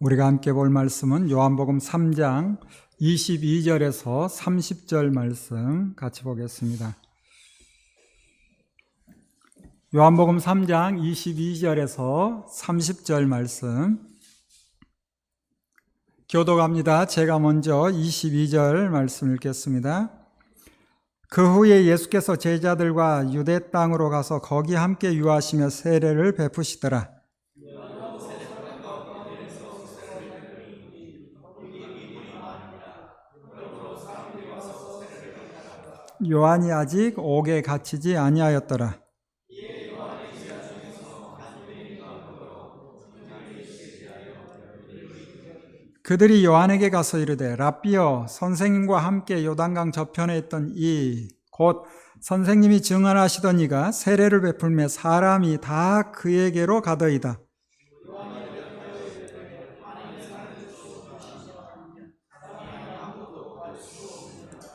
우리가 함께 볼 말씀은 요한복음 3장 22절에서 30절 말씀 같이 보겠습니다. 요한복음 3장 22절에서 30절 말씀 교독합니다. 제가 먼저 22절 말씀 읽겠습니다. 그 후에 예수께서 제자들과 유대 땅으로 가서 거기 함께 유하시며 세례를 베푸시더라. 요한이 아직 옥에 갇히지 아니하였더라. 그들이 요한에게 가서 이르되 랍비여, 선생님과 함께 요단강 저편에 있던 이 곧 선생님이 증언하시던 이가 세례를 베풀매 사람이 다 그에게로 가더이다.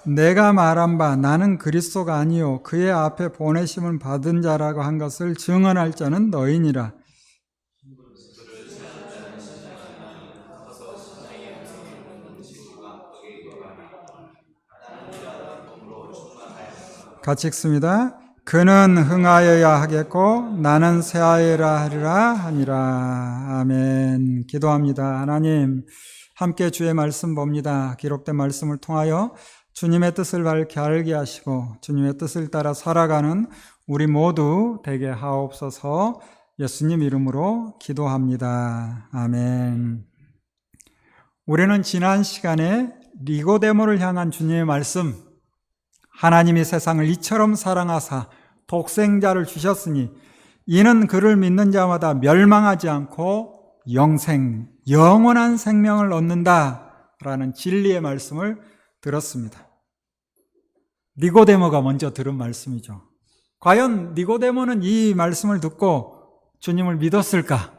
내가 말한 바 나는 그리스도가 아니요 그의 앞에 보내심을 받은 자라고 한 것을 증언할 자는 너희니라. 같이 읽습니다. 그는 흥하여야 하겠고 나는 쇠하여야 하리라 하니라. 아멘. 기도합니다. 하나님, 함께 주의 말씀 봅니다. 기록된 말씀을 통하여 주님의 뜻을 밝게 알게 하시고 주님의 뜻을 따라 살아가는 우리 모두 되게 하옵소서. 예수님 이름으로 기도합니다. 아멘. 우리는 지난 시간에 니고데모를 향한 주님의 말씀, 하나님이 세상을 이처럼 사랑하사 독생자를 주셨으니 이는 그를 믿는 자마다 멸망하지 않고 영원한 생명을 얻는다라는 진리의 말씀을 들었습니다. 니고데모가 먼저 들은 말씀이죠. 과연 니고데모는 이 말씀을 듣고 주님을 믿었을까?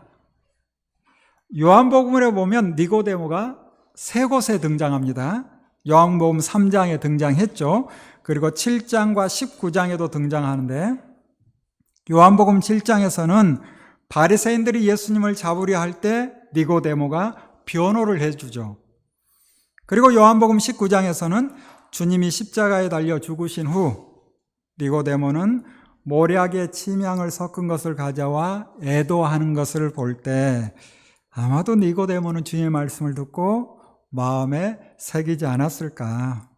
요한복음에 보면 니고데모가 세 곳에 등장합니다. 요한복음 3장에 등장했죠. 그리고 7장과 19장에도 등장하는데, 요한복음 7장에서는 바리새인들이 예수님을 잡으려 할 때 니고데모가 변호를 해주죠. 그리고 요한복음 19장에서는 주님이 십자가에 달려 죽으신 후 니고데모는 모략의 침향을 섞은 것을 가져와 애도하는 것을 볼 때 아마도 니고데모는 주님의 말씀을 듣고 마음에 새기지 않았을까.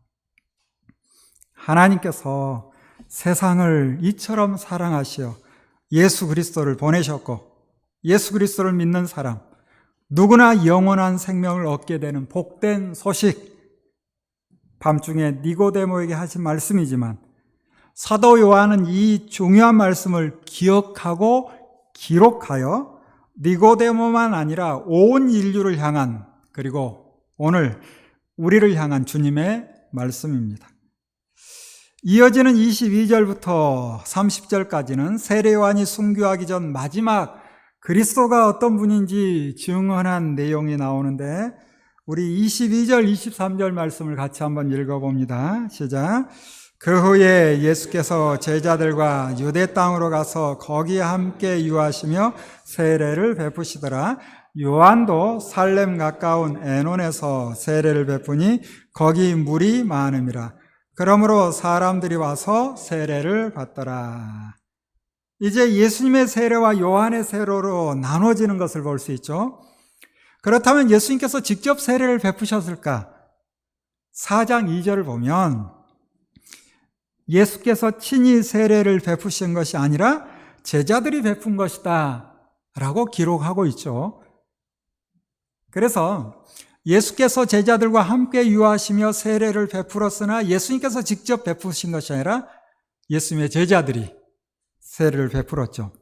하나님께서 세상을 이처럼 사랑하시어 예수 그리스도를 보내셨고 예수 그리스도를 믿는 사람 누구나 영원한 생명을 얻게 되는 복된 소식, 밤중에 니고데모에게 하신 말씀이지만 사도 요한은 이 중요한 말씀을 기억하고 기록하여 니고데모만 아니라 온 인류를 향한, 그리고 오늘 우리를 향한 주님의 말씀입니다. 이어지는 22절부터 30절까지는 세례 요한이 순교하기 전 마지막 그리스도가 어떤 분인지 증언한 내용이 나오는데, 우리 22절, 23절 말씀을 같이 한번 읽어봅니다. 시작. 그 후에 예수께서 제자들과 유대 땅으로 가서 거기에 함께 유하시며 세례를 베푸시더라. 요한도 살렘 가까운 에논에서 세례를 베푸니 거기 물이 많음이라. 그러므로 사람들이 와서 세례를 받더라. 이제 예수님의 세례와 요한의 세례로 나눠지는 것을 볼 수 있죠. 그렇다면 예수님께서 직접 세례를 베푸셨을까? 4장 2절을 보면 예수께서 친히 세례를 베푸신 것이 아니라 제자들이 베푼 것이다 라고 기록하고 있죠. 그래서 예수께서 제자들과 함께 유하시며 세례를 베풀었으나 예수님께서 직접 베푸신 것이 아니라 예수님의 제자들이 세례를 베풀었죠.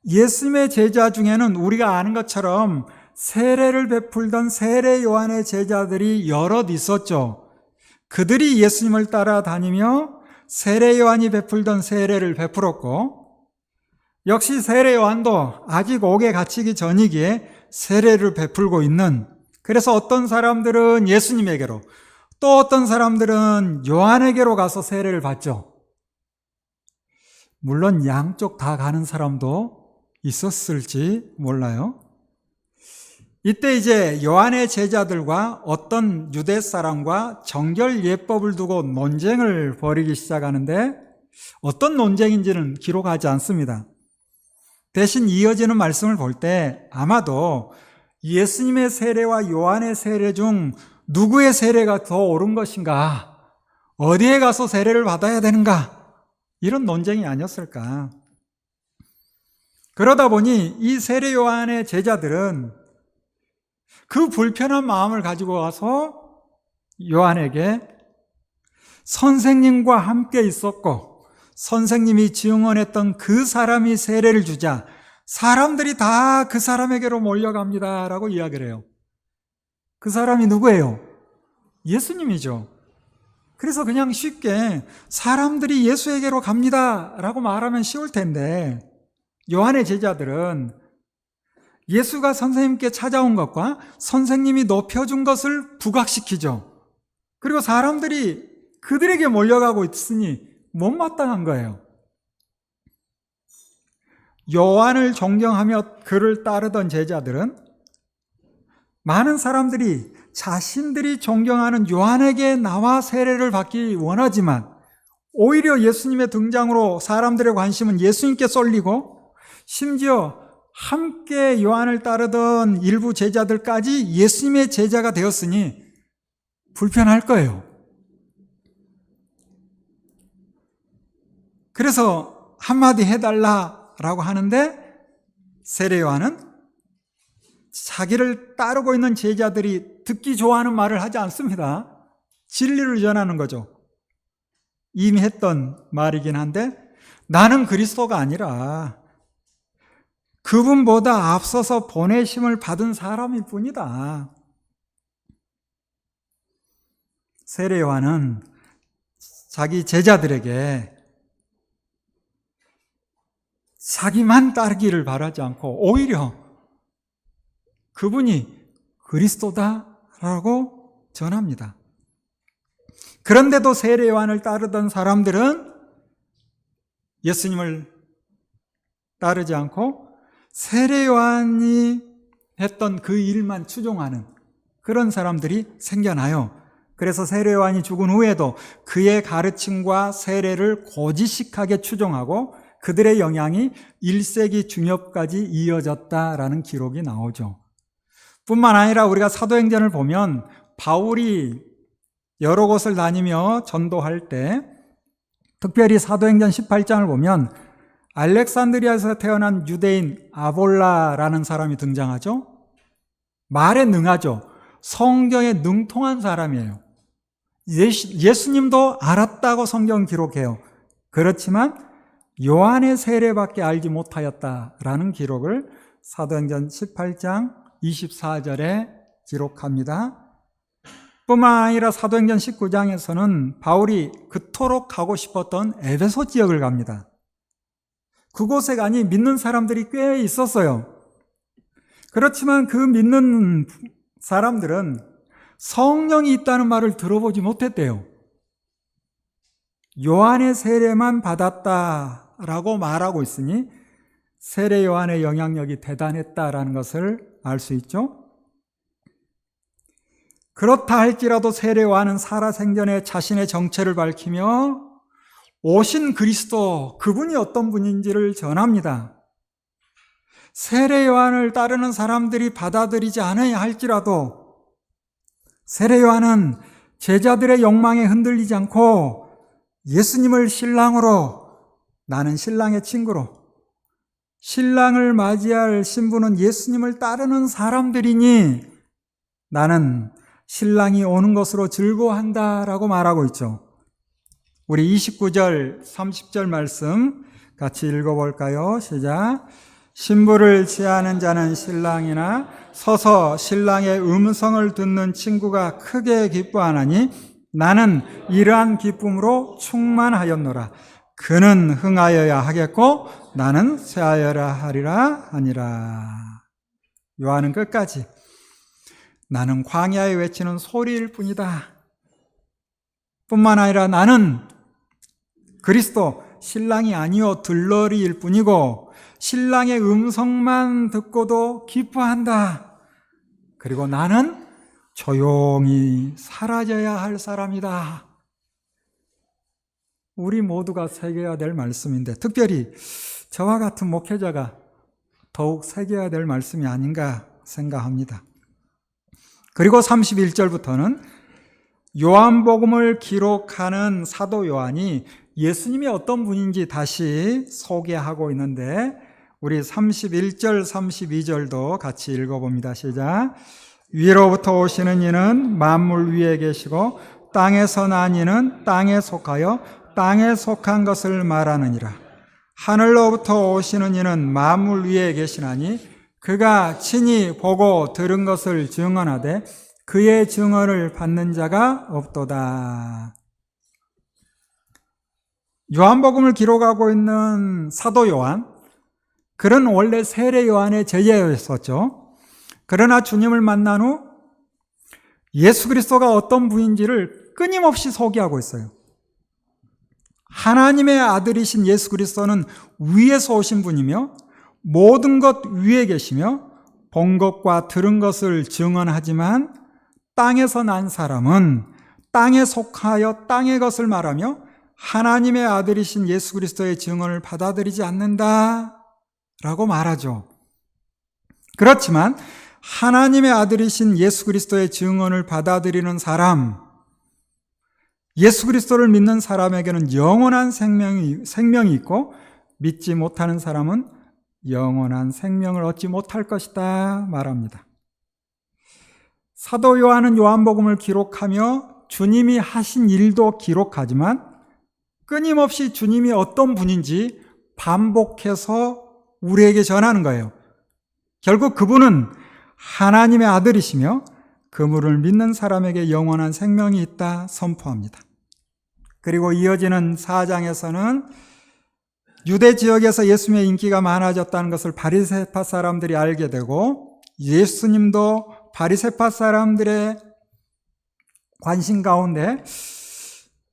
예수님의 제자 중에는 우리가 아는 것처럼 세례를 베풀던 세례 요한의 제자들이 여럿 있었죠. 그들이 예수님을 따라다니며 세례 요한이 베풀던 세례를 베풀었고, 역시 세례 요한도 아직 옥에 갇히기 전이기에 세례를 베풀고 있는, 그래서 어떤 사람들은 예수님에게로 또 어떤 사람들은 요한에게로 가서 세례를 받죠. 물론 양쪽 다 가는 사람도 있었을지 몰라요. 이때 이제 요한의 제자들과 어떤 유대 사람과 정결 예법을 두고 논쟁을 벌이기 시작하는데 어떤 논쟁인지는 기록하지 않습니다. 대신 이어지는 말씀을 볼 때 아마도 예수님의 세례와 요한의 세례 중 누구의 세례가 더 옳은 것인가? 어디에 가서 세례를 받아야 되는가? 이런 논쟁이 아니었을까? 그러다 보니 이 세례 요한의 제자들은 그 불편한 마음을 가지고 와서 요한에게 선생님과 함께 있었고 선생님이 증언했던 그 사람이 세례를 주자 사람들이 다 그 사람에게로 몰려갑니다 라고 이야기를 해요. 그 사람이 누구예요? 예수님이죠. 그래서 그냥 쉽게 사람들이 예수에게로 갑니다 라고 말하면 쉬울 텐데 요한의 제자들은 예수가 선생님께 찾아온 것과 선생님이 높여준 것을 부각시키죠. 그리고 사람들이 그들에게 몰려가고 있으니 못마땅한 거예요. 요한을 존경하며 그를 따르던 제자들은 많은 사람들이 자신들이 존경하는 요한에게 나와 세례를 받기 원하지만 오히려 예수님의 등장으로 사람들의 관심은 예수님께 쏠리고 심지어 함께 요한을 따르던 일부 제자들까지 예수님의 제자가 되었으니 불편할 거예요. 그래서 한마디 해달라라고 하는데 세례 요한은 자기를 따르고 있는 제자들이 듣기 좋아하는 말을 하지 않습니다. 진리를 전하는 거죠. 이미 했던 말이긴 한데 나는 그리스도가 아니라 그분보다 앞서서 보내심을 받은 사람일 뿐이다. 세례 요한은 자기 제자들에게 자기만 따르기를 바라지 않고 오히려 그분이 그리스도다라고 전합니다. 그런데도 세례 요한을 따르던 사람들은 예수님을 따르지 않고 세례 요한이 했던 그 일만 추종하는 그런 사람들이 생겨나요. 그래서 세례 요한이 죽은 후에도 그의 가르침과 세례를 고지식하게 추종하고 그들의 영향이 1세기 중엽까지 이어졌다라는 기록이 나오죠. 뿐만 아니라 우리가 사도행전을 보면 바울이 여러 곳을 다니며 전도할 때 특별히 사도행전 18장을 보면 알렉산드리아에서 태어난 유대인 아볼라라는 사람이 등장하죠. 말에 능하죠. 성경에 능통한 사람이에요. 예수님도 알았다고 성경 기록해요. 그렇지만 요한의 세례밖에 알지 못하였다라는 기록을 사도행전 18장 24절에 기록합니다. 뿐만 아니라 사도행전 19장에서는 바울이 그토록 가고 싶었던 에베소 지역을 갑니다. 그곳에 가니 믿는 사람들이 꽤 있었어요. 그렇지만 그 믿는 사람들은 성령이 있다는 말을 들어보지 못했대요. 요한의 세례만 받았다라고 말하고 있으니 세례 요한의 영향력이 대단했다라는 것을 알 수 있죠. 그렇다 할지라도 세례 요한은 살아생전에 자신의 정체를 밝히며 오신 그리스도, 그분이 어떤 분인지를 전합니다. 세례 요한을 따르는 사람들이 받아들이지 않아야 할지라도 세례 요한은 제자들의 욕망에 흔들리지 않고 예수님을 신랑으로, 나는 신랑의 친구로, 신랑을 맞이할 신부는 예수님을 따르는 사람들이니 나는 신랑이 오는 것으로 즐거워한다라고 말하고 있죠. 우리 29절, 30절 말씀 같이 읽어볼까요? 시작. 신부를 취하는 자는 신랑이나 서서 신랑의 음성을 듣는 친구가 크게 기뻐하나니 나는 이러한 기쁨으로 충만하였노라. 그는 흥하여야 하겠고 나는 쇠하여야 하리라 하니라. 요한은 끝까지 나는 광야에 외치는 소리일 뿐이다. 뿐만 아니라 나는 그리스도 신랑이 아니요 들러리일 뿐이고 신랑의 음성만 듣고도 기뻐한다. 그리고 나는 조용히 사라져야 할 사람이다. 우리 모두가 새겨야 될 말씀인데, 특별히 저와 같은 목회자가 더욱 새겨야 될 말씀이 아닌가 생각합니다. 그리고 31절부터는 요한복음을 기록하는 사도 요한이 예수님이 어떤 분인지 다시 소개하고 있는데, 우리 31절, 32절도 같이 읽어봅니다. 시작. 위로부터 오시는 이는 만물 위에 계시고 땅에서 난 이는 땅에 속하여 땅에 속한 것을 말하느니라. 하늘로부터 오시는 이는 만물 위에 계시나니 그가 친히 보고 들은 것을 증언하되 그의 증언을 받는 자가 없도다. 요한복음을 기록하고 있는 사도 요한, 그는 원래 세례 요한의 제자였었죠. 그러나 주님을 만난 후 예수 그리스도가 어떤 분인지를 끊임없이 소개하고 있어요. 하나님의 아들이신 예수 그리스도는 위에서 오신 분이며 모든 것 위에 계시며 본 것과 들은 것을 증언하지만 땅에서 난 사람은 땅에 속하여 땅의 것을 말하며 하나님의 아들이신 예수 그리스도의 증언을 받아들이지 않는다라고 말하죠. 그렇지만 하나님의 아들이신 예수 그리스도의 증언을 받아들이는 사람, 예수 그리스도를 믿는 사람에게는 영원한 생명이 있고 믿지 못하는 사람은 영원한 생명을 얻지 못할 것이다 말합니다. 사도 요한은 요한복음을 기록하며 주님이 하신 일도 기록하지만 끊임없이 주님이 어떤 분인지 반복해서 우리에게 전하는 거예요. 결국 그분은 하나님의 아들이시며 그분을 믿는 사람에게 영원한 생명이 있다 선포합니다. 그리고 이어지는 4장에서는 유대 지역에서 예수님의 인기가 많아졌다는 것을 바리새파 사람들이 알게 되고 예수님도 바리새파 사람들의 관심 가운데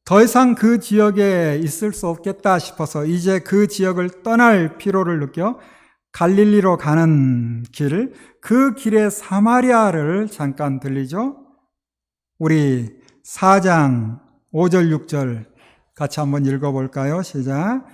더 이상 그 지역에 있을 수 없겠다 싶어서 이제 그 지역을 떠날 필요를 느껴 갈릴리로 가는 길, 그 길에 사마리아를 잠깐 들리죠. 우리 4장 5절 6절 같이 한번 읽어볼까요? 시작.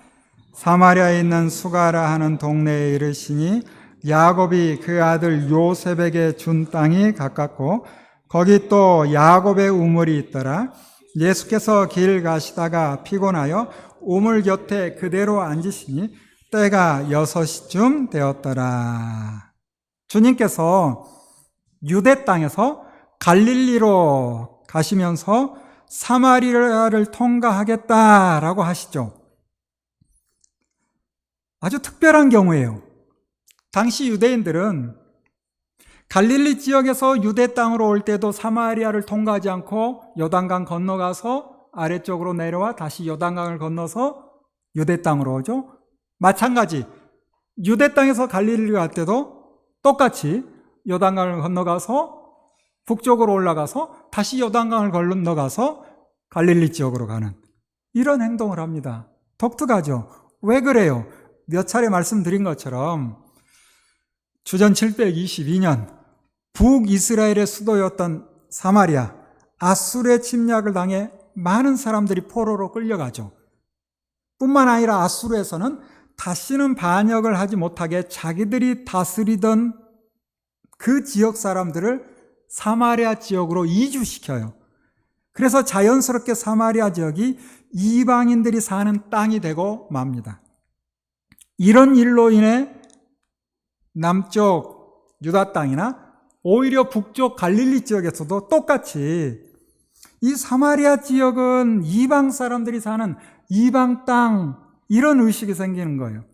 사마리아에 있는 수가라 하는 동네에 이르시니 야곱이 그 아들 요셉에게 준 땅이 가깝고 거기 또 야곱의 우물이 있더라. 예수께서 길 가시다가 피곤하여 우물 곁에 그대로 앉으시니 때가 6시쯤 되었더라. 주님께서 유대 땅에서 갈릴리로 가시면서 사마리아를 통과하겠다라고 하시죠. 아주 특별한 경우예요. 당시 유대인들은 갈릴리 지역에서 유대 땅으로 올 때도 사마리아를 통과하지 않고 요단강 건너가서 아래쪽으로 내려와 다시 요단강을 건너서 유대 땅으로 오죠. 마찬가지 유대 땅에서 갈릴리로 갈 때도 똑같이 요단강을 건너가서 북쪽으로 올라가서 다시 요단강을 건너가서 갈릴리 지역으로 가는 이런 행동을 합니다. 독특하죠. 왜 그래요? 몇 차례 말씀드린 것처럼 주전 722년 북이스라엘의 수도였던 사마리아, 아수르의 침략을 당해 많은 사람들이 포로로 끌려가죠. 뿐만 아니라 아수르에서는 다시는 반역을 하지 못하게 자기들이 다스리던 그 지역 사람들을 사마리아 지역으로 이주시켜요. 그래서 자연스럽게 사마리아 지역이 이방인들이 사는 땅이 되고 맙니다. 이런 일로 인해 남쪽 유다 땅이나 오히려 북쪽 갈릴리 지역에서도 똑같이 이 사마리아 지역은 이방 사람들이 사는 이방 땅, 이런 의식이 생기는 거예요.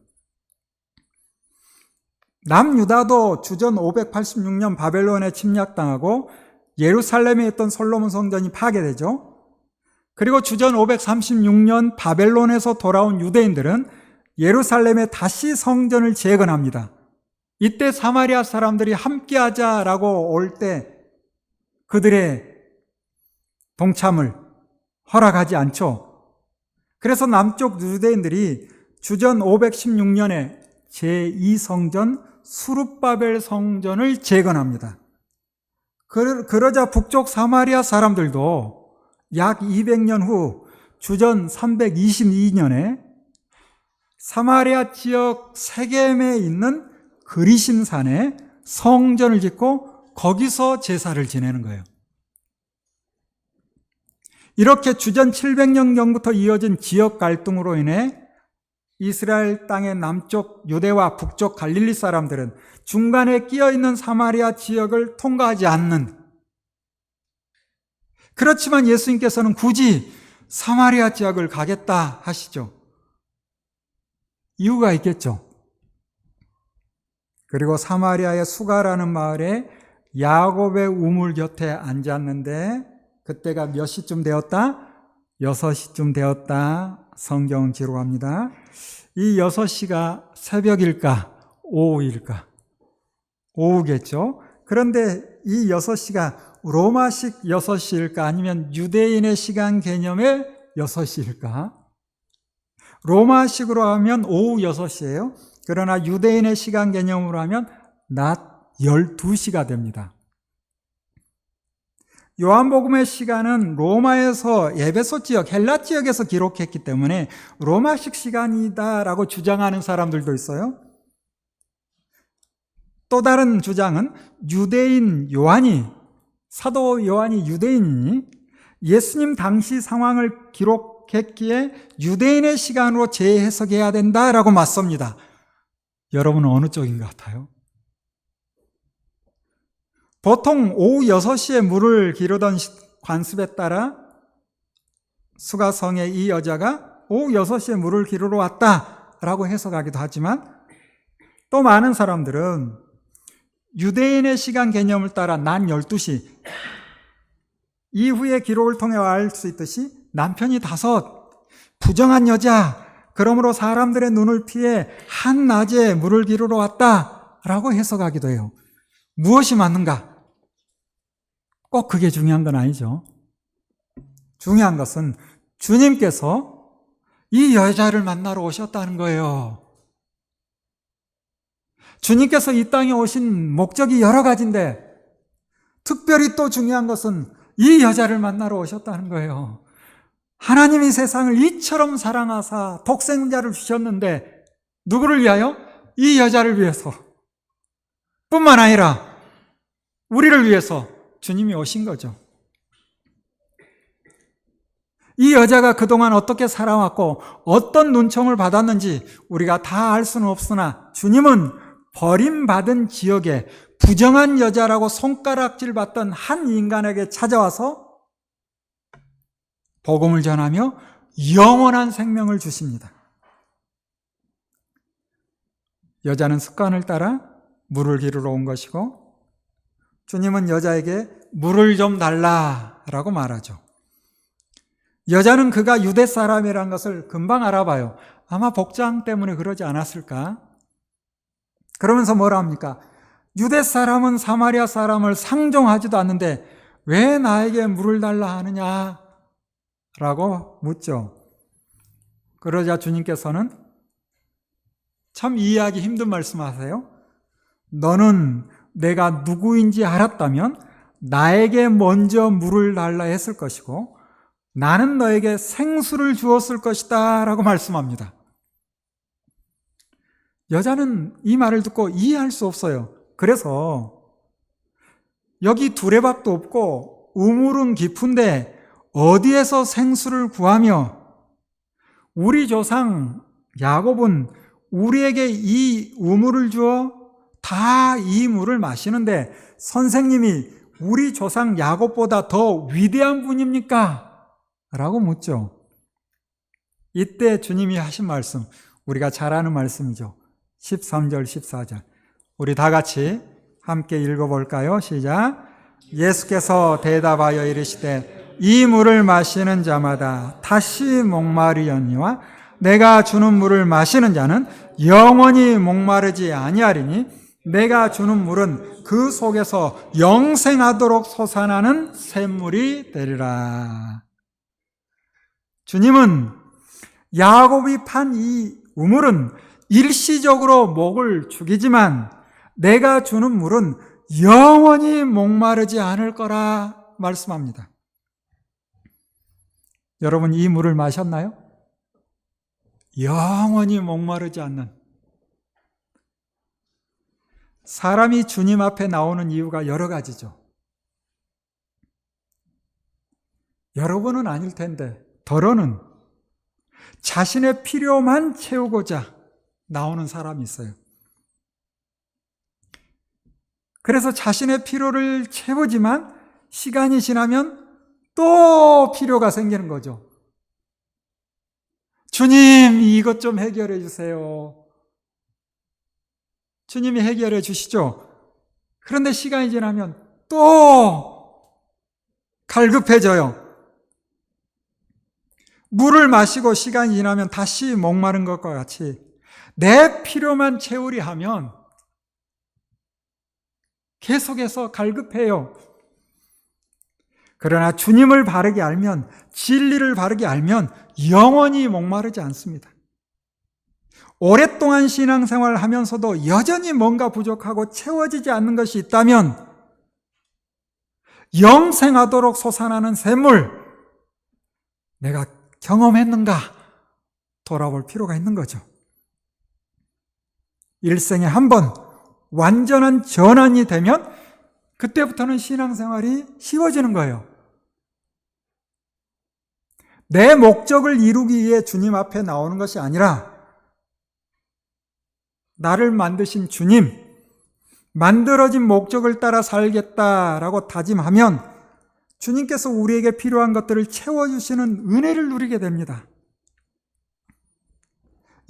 남유다도 주전 586년 바벨론에 침략당하고 예루살렘에 있던 솔로몬 성전이 파괴되죠. 그리고 주전 536년 바벨론에서 돌아온 유대인들은 예루살렘에 다시 성전을 재건합니다. 이때 사마리아 사람들이 함께하자라고 올 때 그들의 동참을 허락하지 않죠. 그래서 남쪽 유대인들이 주전 516년에 제2성전 수룹바벨 성전을 재건합니다. 그러자 북쪽 사마리아 사람들도 약 200년 후 주전 322년에 사마리아 지역 세겜에 있는 그리심산에 성전을 짓고 거기서 제사를 지내는 거예요. 이렇게 주전 700년경부터 이어진 지역 갈등으로 인해 이스라엘 땅의 남쪽 유대와 북쪽 갈릴리 사람들은 중간에 끼어 있는 사마리아 지역을 통과하지 않는, 그렇지만 예수님께서는 굳이 사마리아 지역을 가겠다 하시죠. 이유가 있겠죠. 그리고 사마리아의 수가라는 마을에 야곱의 우물 곁에 앉았는데 그때가 몇 시쯤 되었다? 6시쯤 되었다. 성경은 기록합니다. 이 6시가 새벽일까? 오후일까? 오후겠죠. 그런데 이 6시가 로마식 6시일까? 아니면 유대인의 시간 개념의 6시일까? 로마식으로 하면 오후 6시예요. 그러나 유대인의 시간 개념으로 하면 낮 12시가 됩니다. 요한복음의 시간은 로마에서 에베소 지역, 헬라 지역에서 기록했기 때문에 로마식 시간이다라고 주장하는 사람들도 있어요. 또 다른 주장은 유대인 요한이, 사도 요한이 유대인이니 예수님 당시 상황을 기록했기에 유대인의 시간으로 재해석해야 된다라고 맞섭니다. 여러분은 어느 쪽인 것 같아요? 보통 오후 6시에 물을 기르던 관습에 따라 수가성의 이 여자가 오후 6시에 물을 기르러 왔다라고 해석하기도 하지만 또 많은 사람들은 유대인의 시간 개념을 따라 낮 12시, 이후의 기록을 통해 알 수 있듯이 남편이 5, 부정한 여자, 그러므로 사람들의 눈을 피해 한낮에 물을 기르러 왔다라고 해석하기도 해요. 무엇이 맞는가? 꼭 그게 중요한 건 아니죠. 중요한 것은 주님께서 이 여자를 만나러 오셨다는 거예요. 주님께서 이 땅에 오신 목적이 여러 가지인데 특별히 또 중요한 것은 이 여자를 만나러 오셨다는 거예요. 하나님이 세상을 이처럼 사랑하사 독생자를 주셨는데 누구를 위하여? 이 여자를 위해서. 뿐만 아니라 우리를 위해서 주님이 오신 거죠. 이 여자가 그동안 어떻게 살아왔고 어떤 눈총을 받았는지 우리가 다 알 수는 없으나 주님은 버림받은 지역에 부정한 여자라고 손가락질 받던 한 인간에게 찾아와서 복음을 전하며 영원한 생명을 주십니다. 여자는 습관을 따라 물을 기르러 온 것이고 주님은 여자에게 물을 좀 달라라고 말하죠. 여자는 그가 유대 사람이라는 것을 금방 알아봐요. 아마 복장 때문에 그러지 않았을까? 그러면서 뭐라 합니까? 유대 사람은 사마리아 사람을 상종하지도 않는데 왜 나에게 물을 달라 하느냐? 라고 묻죠. 그러자 주님께서는 참 이해하기 힘든 말씀하세요. 너는 내가 누구인지 알았다면 나에게 먼저 물을 달라 했을 것이고 나는 너에게 생수를 주었을 것이다 라고 말씀합니다. 여자는 이 말을 듣고 이해할 수 없어요. 그래서 여기 두레박도 없고 우물은 깊은데 어디에서 생수를 구하며 우리 조상 야곱은 우리에게 이 우물을 주어 다 이 물을 마시는데 선생님이 우리 조상 야곱보다 더 위대한 분입니까? 라고 묻죠. 이때 주님이 하신 말씀, 우리가 잘 아는 말씀이죠. 13절, 14절. 우리 다 같이 함께 읽어볼까요? 시작. 예수께서 대답하여 이르시되 이 물을 마시는 자마다 다시 목마르려니와 내가 주는 물을 마시는 자는 영원히 목마르지 아니하리니 내가 주는 물은 그 속에서 영생하도록 솟아나는 샘물이 되리라. 주님은 야곱이 판 이 우물은 일시적으로 목을 죽이지만 내가 주는 물은 영원히 목마르지 않을 거라 말씀합니다. 여러분, 이 물을 마셨나요? 영원히 목마르지 않는. 사람이 주님 앞에 나오는 이유가 여러 가지죠. 여러분은 아닐 텐데 더러는 자신의 필요만 채우고자 나오는 사람이 있어요. 그래서 자신의 필요를 채우지만 시간이 지나면 또 필요가 생기는 거죠. 주님, 이것 좀 해결해 주세요. 주님이 해결해 주시죠. 그런데 시간이 지나면 또 갈급해져요. 물을 마시고 시간이 지나면 다시 목마른 것과 같이 내 필요만 채우려 하면 계속해서 갈급해요. 그러나 주님을 바르게 알면, 진리를 바르게 알면 영원히 목마르지 않습니다. 오랫동안 신앙생활을 하면서도 여전히 뭔가 부족하고 채워지지 않는 것이 있다면 영생하도록 솟아나는 샘물, 내가 경험했는가 돌아볼 필요가 있는 거죠. 일생에 한 번 완전한 전환이 되면 그때부터는 신앙생활이 쉬워지는 거예요. 내 목적을 이루기 위해 주님 앞에 나오는 것이 아니라 나를 만드신 주님, 만들어진 목적을 따라 살겠다라고 다짐하면 주님께서 우리에게 필요한 것들을 채워주시는 은혜를 누리게 됩니다.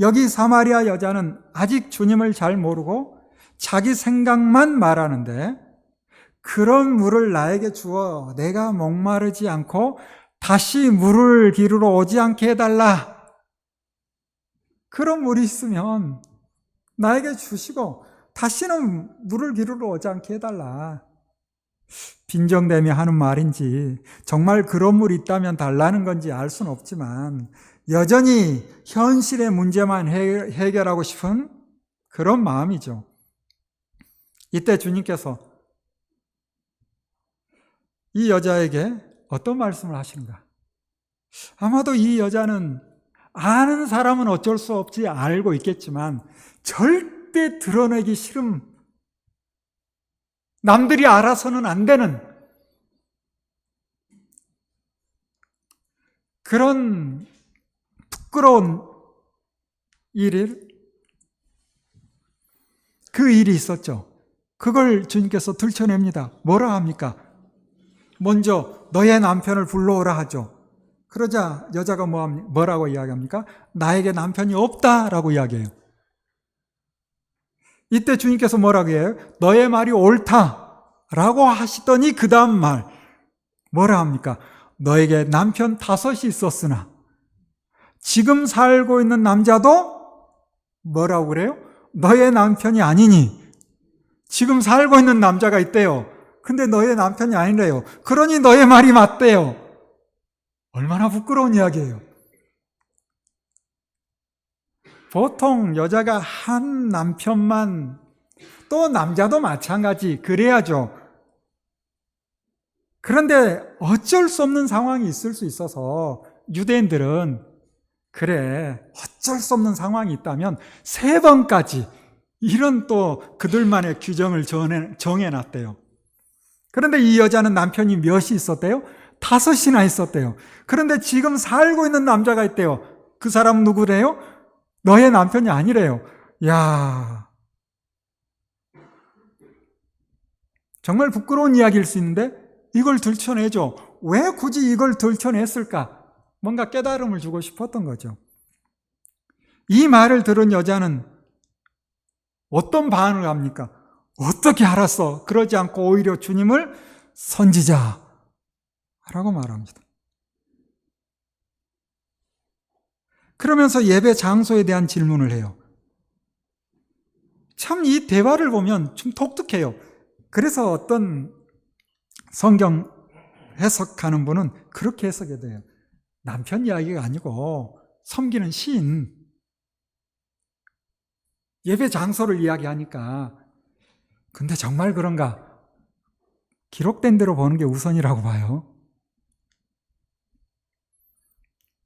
여기 사마리아 여자는 아직 주님을 잘 모르고 자기 생각만 말하는데, 그런 물을 나에게 주어 내가 목마르지 않고 다시 물을 기르러 오지 않게 해달라. 그런 물이 있으면 나에게 주시고 다시는 물을 기르러 오지 않게 해달라. 빈정대며 하는 말인지 정말 그런 물이 있다면 달라는 건지 알 수는 없지만 여전히 현실의 문제만 해결하고 싶은 그런 마음이죠. 이때 주님께서 이 여자에게 어떤 말씀을 하시는가? 아마도 이 여자는 아는 사람은 어쩔 수 없이 알고 있겠지만 절대 드러내기 싫은, 남들이 알아서는 안 되는 그런 부끄러운 그 일이 있었죠. 그걸 주님께서 들춰냅니다. 뭐라 합니까? 먼저 너의 남편을 불러오라 하죠. 그러자 여자가 뭐라고 이야기합니까? 나에게 남편이 없다라고 이야기해요. 이때 주님께서 뭐라고 해요? 너의 말이 옳다라고 하시더니 그 다음 말 뭐라 합니까? 너에게 남편 5이 있었으나 지금 살고 있는 남자도 뭐라고 그래요? 너의 남편이 아니니. 지금 살고 있는 남자가 있대요. 근데 너의 남편이 아니래요. 그러니 너의 말이 맞대요. 얼마나 부끄러운 이야기예요. 보통 여자가 한 남편만, 또 남자도 마찬가지 그래야죠. 그런데 어쩔 수 없는 상황이 있을 수 있어서 유대인들은 그래, 어쩔 수 없는 상황이 있다면 3번까지 이런 또 그들만의 규정을 정해놨대요. 그런데 이 여자는 남편이 몇이 있었대요? 5이나 있었대요. 그런데 지금 살고 있는 남자가 있대요. 그 사람은 누구래요? 너의 남편이 아니래요. 야, 정말 부끄러운 이야기일 수 있는데 이걸 들춰내죠. 왜 굳이 이걸 들춰냈을까? 뭔가 깨달음을 주고 싶었던 거죠. 이 말을 들은 여자는 어떤 반응을 합니까? 어떻게 알았어? 그러지 않고 오히려 주님을 선지자라고 말합니다. 그러면서 예배 장소에 대한 질문을 해요. 참 이 대화를 보면 좀 독특해요. 그래서 어떤 성경 해석하는 분은 그렇게 해석이 돼요. 남편 이야기가 아니고 섬기는 시인, 예배 장소를 이야기하니까 근데 정말 그런가? 기록된 대로 보는 게 우선이라고 봐요.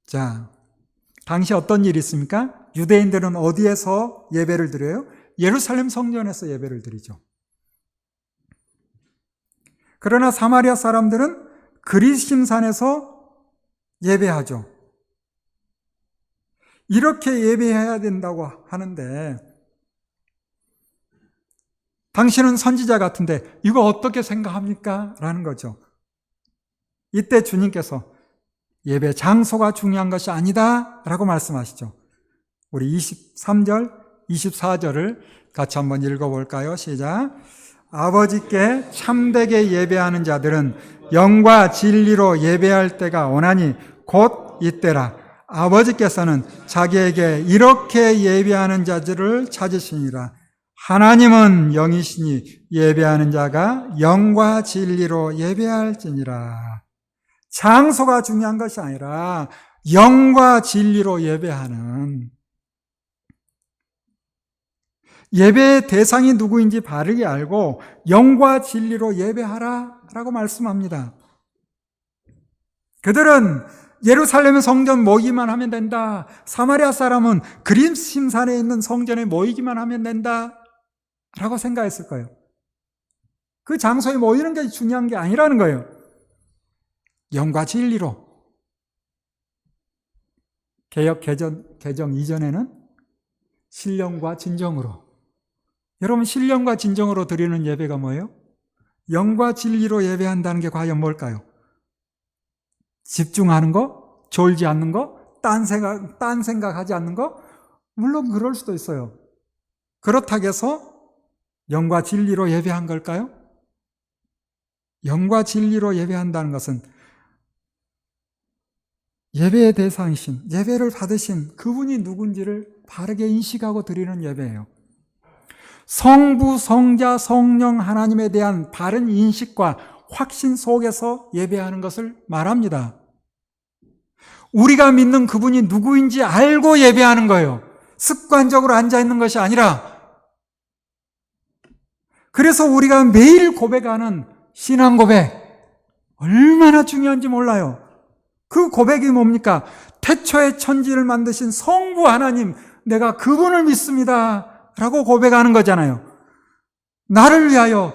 자, 당시 어떤 일이 있습니까? 유대인들은 어디에서 예배를 드려요? 예루살렘 성전에서 예배를 드리죠. 그러나 사마리아 사람들은 그리심산에서 예배하죠. 이렇게 예배해야 된다고 하는데 당신은 선지자 같은데 이거 어떻게 생각합니까? 라는 거죠. 이때 주님께서 예배 장소가 중요한 것이 아니다 라고 말씀하시죠. 우리 23절, 24절을 같이 한번 읽어볼까요? 시작. 아버지께 참되게 예배하는 자들은 영과 진리로 예배할 때가 오나니 곧 이때라. 아버지께서는 자기에게 이렇게 예배하는 자들을 찾으시니라. 하나님은 영이시니 예배하는 자가 영과 진리로 예배할지니라. 장소가 중요한 것이 아니라 영과 진리로 예배하는, 예배의 대상이 누구인지 바르게 알고 영과 진리로 예배하라 라고 말씀합니다. 그들은 예루살렘의 성전 모이기만 하면 된다. 사마리아 사람은 그리심산에 있는 성전에 모이기만 하면 된다 라고 생각했을 거예요. 그 장소에 모이는 게 중요한 게 아니라는 거예요. 영과 진리로. 개역 개정 이전에는 신령과 진정으로. 여러분, 신령과 진정으로 드리는 예배가 뭐예요? 영과 진리로 예배한다는 게 과연 뭘까요? 집중하는 거? 졸지 않는 거? 딴 생각하지 않는 거? 물론 그럴 수도 있어요. 그렇다고 해서 영과 진리로 예배한 걸까요? 영과 진리로 예배한다는 것은 예배의 대상이신, 예배를 받으신 그분이 누군지를 바르게 인식하고 드리는 예배예요. 성부, 성자, 성령 하나님에 대한 바른 인식과 확신 속에서 예배하는 것을 말합니다. 우리가 믿는 그분이 누구인지 알고 예배하는 거예요. 습관적으로 앉아있는 것이 아니라. 그래서 우리가 매일 고백하는 신앙 고백, 얼마나 중요한지 몰라요. 그 고백이 뭡니까? 태초에 천지를 만드신 성부 하나님, 내가 그분을 믿습니다 라고 고백하는 거잖아요. 나를 위하여,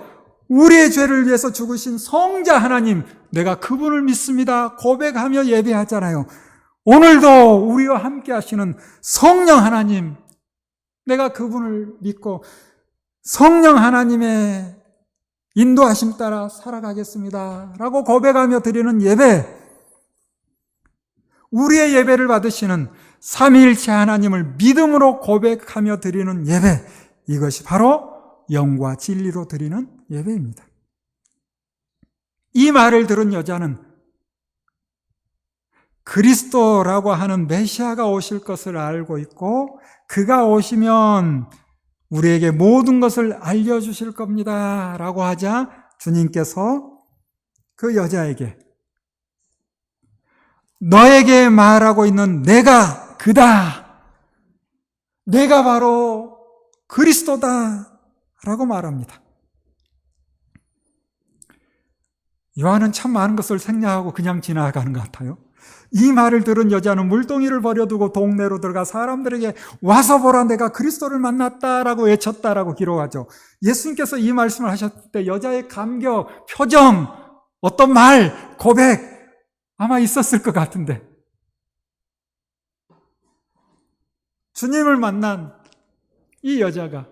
우리의 죄를 위해서 죽으신 성자 하나님, 내가 그분을 믿습니다 고백하며 예배하잖아요. 오늘도 우리와 함께 하시는 성령 하나님, 내가 그분을 믿고 성령 하나님의 인도하심 따라 살아가겠습니다 라고 고백하며 드리는 예배, 우리의 예배를 받으시는 삼위일체 하나님을 믿음으로 고백하며 드리는 예배, 이것이 바로 영과 진리로 드리는 예배입니다. 이 말을 들은 여자는 그리스도라고 하는 메시아가 오실 것을 알고 있고 그가 오시면 우리에게 모든 것을 알려주실 겁니다 라고 하자 주님께서 그 여자에게 너에게 말하고 있는 내가 그다, 내가 바로 그리스도다 라고 말합니다. 요한은 참 많은 것을 생략하고 그냥 지나가는 것 같아요. 이 말을 들은 여자는 물동이를 버려두고 동네로 들어가 사람들에게 와서 보라, 내가 그리스도를 만났다라고 외쳤다라고 기록하죠. 예수님께서 이 말씀을 하셨을 때 여자의 감격, 표정, 어떤 말, 고백 아마 있었을 것 같은데, 주님을 만난 이 여자가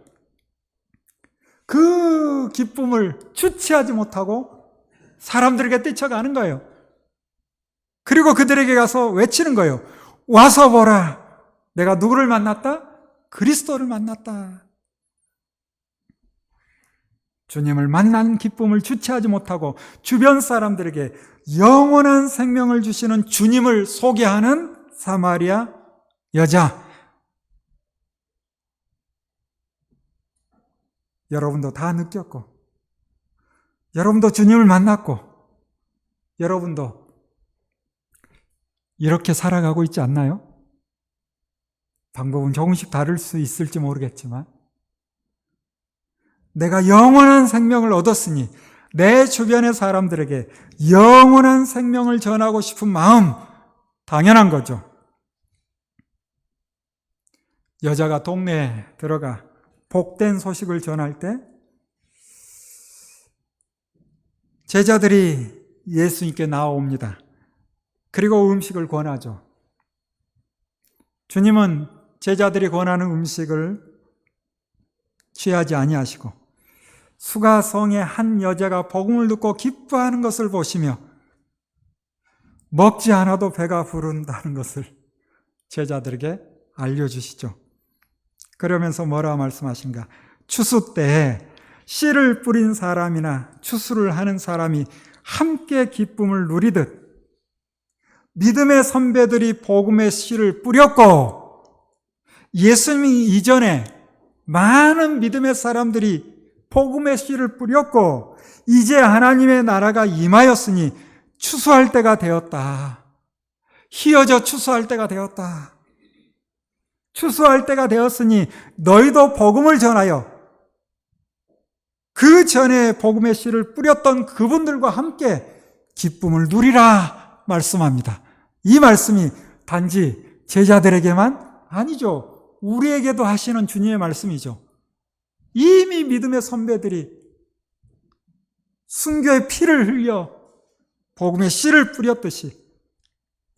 그 기쁨을 주체하지 못하고 사람들에게 뛰쳐가는 거예요. 그리고 그들에게 가서 외치는 거예요. 와서 보라, 내가 누구를 만났다? 그리스도를 만났다. 주님을 만난 기쁨을 주체하지 못하고 주변 사람들에게 영원한 생명을 주시는 주님을 소개하는 사마리아 여자. 여러분도 다 느꼈고, 여러분도 주님을 만났고, 여러분도 이렇게 살아가고 있지 않나요? 방법은 조금씩 다를 수 있을지 모르겠지만 내가 영원한 생명을 얻었으니 내 주변의 사람들에게 영원한 생명을 전하고 싶은 마음, 당연한 거죠. 여자가 동네에 들어가 복된 소식을 전할 때 제자들이 예수님께 나옵니다. 그리고 음식을 권하죠. 주님은 제자들이 권하는 음식을 취하지 아니하시고 수가성의 한 여자가 복음을 듣고 기뻐하는 것을 보시며 먹지 않아도 배가 부른다는 것을 제자들에게 알려주시죠. 그러면서 뭐라 말씀하신가? 추수 때에 씨를 뿌린 사람이나 추수를 하는 사람이 함께 기쁨을 누리듯 믿음의 선배들이 복음의 씨를 뿌렸고 예수님이 이전에 많은 믿음의 사람들이 복음의 씨를 뿌렸고 이제 하나님의 나라가 임하였으니 추수할 때가 되었다. 희어져 추수할 때가 되었다. 추수할 때가 되었으니 너희도 복음을 전하여 그 전에 복음의 씨를 뿌렸던 그분들과 함께 기쁨을 누리라 말씀합니다. 이 말씀이 단지 제자들에게만 아니죠. 우리에게도 하시는 주님의 말씀이죠. 이미 믿음의 선배들이 순교의 피를 흘려 복음의 씨를 뿌렸듯이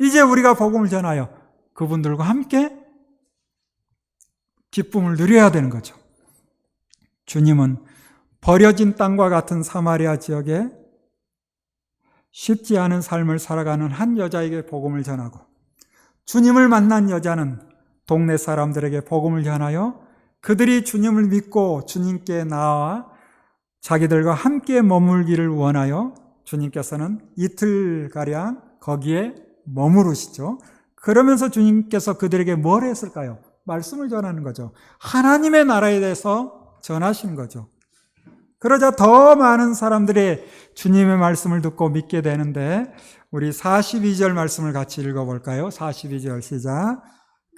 이제 우리가 복음을 전하여 그분들과 함께 기쁨을 누려야 되는 거죠. 주님은 버려진 땅과 같은 사마리아 지역에 쉽지 않은 삶을 살아가는 한 여자에게 복음을 전하고 주님을 만난 여자는 동네 사람들에게 복음을 전하여 그들이 주님을 믿고 주님께 나와 자기들과 함께 머물기를 원하여 주님께서는 이틀가량 거기에 머무르시죠. 그러면서 주님께서 그들에게 뭘 했을까요? 말씀을 전하는 거죠. 하나님의 나라에 대해서 전하시는 거죠. 그러자 더 많은 사람들이 주님의 말씀을 듣고 믿게 되는데 우리 42절 말씀을 같이 읽어볼까요? 42절 시작.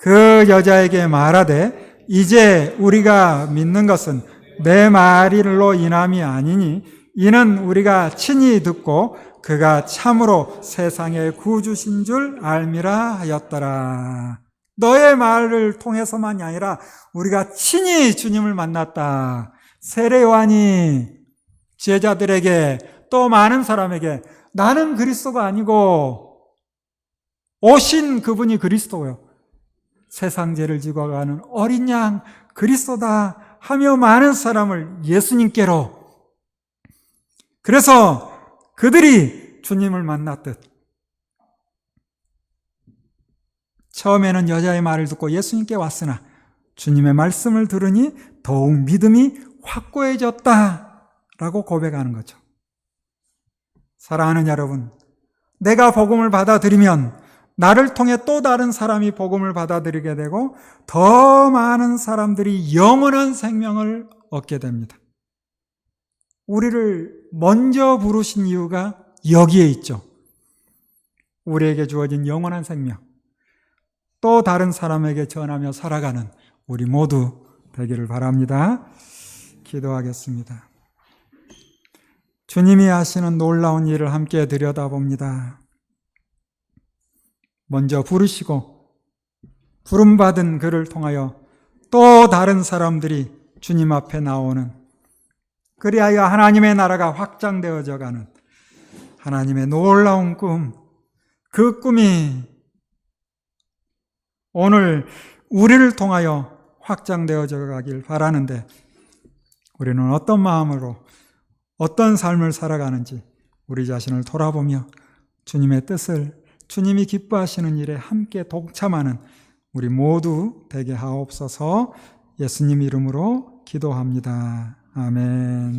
그 여자에게 말하되 이제 우리가 믿는 것은 내 말로 인함이 아니니 이는 우리가 친히 듣고 그가 참으로 세상의 구주신 줄 알미라 하였더라. 너의 말을 통해서만이 아니라 우리가 친히 주님을 만났다. 세례 요한이 제자들에게 또 많은 사람에게 나는 그리스도가 아니고 오신 그분이 그리스도요. 세상 죄를 지고 가는 어린 양 그리스도다 하며 많은 사람을 예수님께로 그래서 그들이 주님을 만났듯 처음에는 여자의 말을 듣고 예수님께 왔으나 주님의 말씀을 들으니 더욱 믿음이 확고해졌다라고 고백하는 거죠. 사랑하는 여러분, 내가 복음을 받아들이면 나를 통해 또 다른 사람이 복음을 받아들이게 되고 더 많은 사람들이 영원한 생명을 얻게 됩니다. 우리를 먼저 부르신 이유가 여기에 있죠. 우리에게 주어진 영원한 생명, 또 다른 사람에게 전하며 살아가는 우리 모두 되기를 바랍니다. 기도하겠습니다. 주님이 하시는 놀라운 일을 함께 들여다봅니다. 먼저 부르시고 부름받은 그를 통하여 또 다른 사람들이 주님 앞에 나오는, 그리하여 하나님의 나라가 확장되어져 가는 하나님의 놀라운 꿈, 그 꿈이 오늘 우리를 통하여 확장되어져 가길 바라는데 우리는 어떤 마음으로 어떤 삶을 살아가는지 우리 자신을 돌아보며 주님의 뜻을, 주님이 기뻐하시는 일에 함께 동참하는 우리 모두 되게 하옵소서. 예수님 이름으로 기도합니다. 아멘.